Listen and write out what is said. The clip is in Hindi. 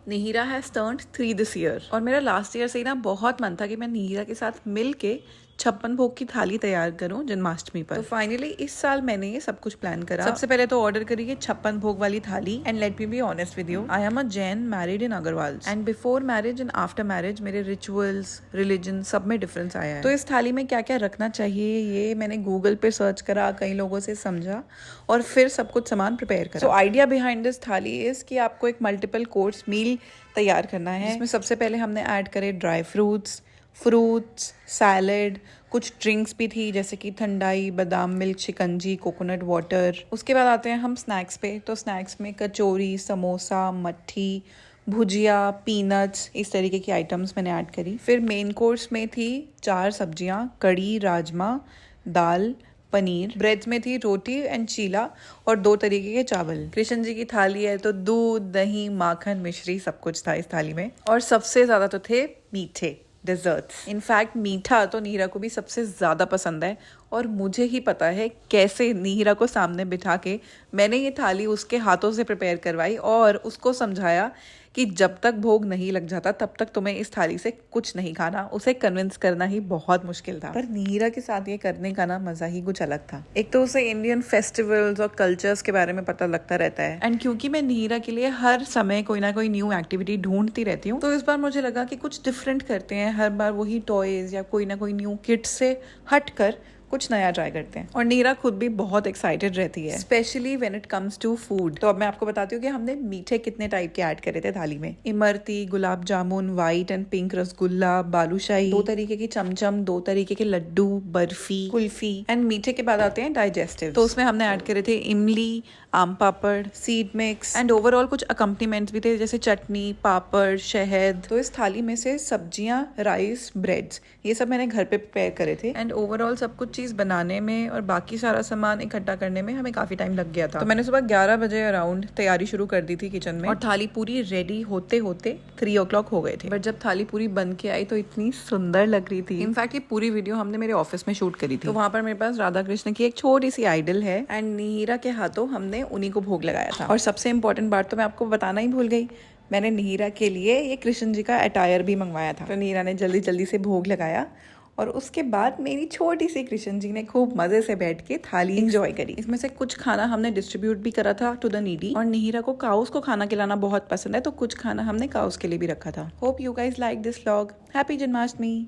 Nihira has turned 3 this year और मेरा लास्ट ईयर से ही ना बहुत मन था कि मैं निहिरा के साथ मिल के 56 भोग की थाली तैयार करूं जन्माष्टमी पर। तो फाइनली इस साल मैंने ये सब कुछ प्लान करा। सबसे पहले तो ऑर्डर करी है 56 भोग वाली थाली। And let me be honest with you, I am a Jain married in Agarwal and before marriage and after marriage मेरे रिचुअल्स, रिलीजन सब में डिफरेंस आया है। तो इस थाली में क्या क्या रखना चाहिए ये मैंने गूगल पे सर्च करा, कई लोगों से समझा और फिर सब कुछ सामान प्रिपेयर करा। सो आइडिया बिहाइंड दिस थाली इज कि आपको एक मल्टीपल कोर्स मील तैयार करना है, जिसमें सबसे पहले हमने ऐड करे ड्राई फ्रूट्स, सैलेड, कुछ ड्रिंक्स भी थी जैसे कि ठंडाई, बादाम मिल्क, शिकंजी, कोकोनट वाटर। उसके बाद आते हैं हम स्नैक्स पे। तो स्नैक्स में कचौरी, समोसा, मट्ठी, भुजिया, पीनट्स, इस तरीके की आइटम्स मैंने ऐड करी। फिर मेन कोर्स में थी 4 सब्जियां, कड़ी, राजमा, दाल, पनीर। ब्रेड्स में थी रोटी एंड चीला और 2 तरीके के चावल। कृष्ण जी की थाली है तो दूध, दही, माखन, मिश्री सब कुछ था इस थाली में। और सबसे ज्यादा तो थे मीठे, डेजर्ट्स। इनफैक्ट मीठा तो नीरा को भी सबसे ज्यादा पसंद है और मुझे ही पता है कैसे नीरा को सामने बिठा के मैंने ये थाली उसके हाथों से प्रिपेयर करवाई और उसको समझाया कि जब तक भोग नहीं लग जाता तब तक तुम्हें इस थाली से कुछ नहीं खाना। उसे कन्विंस करना ही बहुत मुश्किल था, पर नीरा के साथ ये करने का ना मजा ही कुछ अलग था। एक तो उसे इंडियन फेस्टिवल्स और कल्चर्स के बारे में पता लगता रहता है एंड क्योंकि मैं नीरा के लिए हर समय कोई ना कोई न्यू एक्टिविटी ढूंढती रहती हूँ, तो इस बार मुझे लगा कि कुछ डिफरेंट करते हैं। हर बार वही टॉयज या कोई ना कोई न्यू किट से हट कर कुछ नया ट्राई करते हैं। और नीरा खुद भी बहुत एक्साइटेड रहती है, specially when it comes to food. तो अब मैं आपको बताती हूँ कि हमने मीठे कितने टाइप के ऐड करे थे थाली में। Imarti, gulab jamun, white and pink rasgulla, balushahi, 2 तरीके की चमचम, 2 तरीके के लड्डू, बर्फी, कुल्फी। एंड मीठे के बाद आते हैं डाइजेस्टिव। तो उसमें हमने ऐड करे थे इमली, आम पापड़, सीड मिक्स एंड ओवरऑल कुछ अकम्पनीमेंट्स भी थे जैसे चटनी, पापड़, शहद। तो इस थाली में से सब्जियां, राइस, ब्रेड्स, ये सब मैंने घर पे प्रिपेयर करे थे। एंड ओवरऑल सब कुछ चीज बनाने में और बाकी सारा सामान इकट्ठा करने में हमें काफी टाइम लग गया था। तो मैंने सुबह 11 बजे अराउंड तैयारी शुरू कर दी थी किचन में और थाली पूरी रेडी होते होते 3 o'clock हो गए थे। बट जब थाली पूरी बन के आई तो इतनी सुंदर लग रही थी। इनफैक्ट ये पूरी वीडियो हमने मेरे ऑफिस में शूट करी थी। तो वहां पर मेरे पास राधा कृष्ण की एक छोटी सी आइडल है एंड नीरा के हाथों हमने उन्हीं को भोग लगाया था। और सबसे इम्पोर्टेंट बात तो मैं आपको बताना ही भूल गई, मैंने नीरा के लिए ये कृष्ण जी का अटायर भी मंगवाया था। तो नीरा ने जल्दी जल्दी से भोग लगाया और उसके बाद मेरी छोटी सी कृष्ण जी ने खूब मजे से बैठ के थाली एंजॉय करी। इसमें से कुछ खाना हमने डिस्ट्रीब्यूट भी करा था टू द नीडी। और नीरा को काउस को खाना खिलाना बहुत पसंद है तो कुछ खाना हमने काउस के लिए भी रखा था। Hope you guys like this vlog. Happy Janmashtami.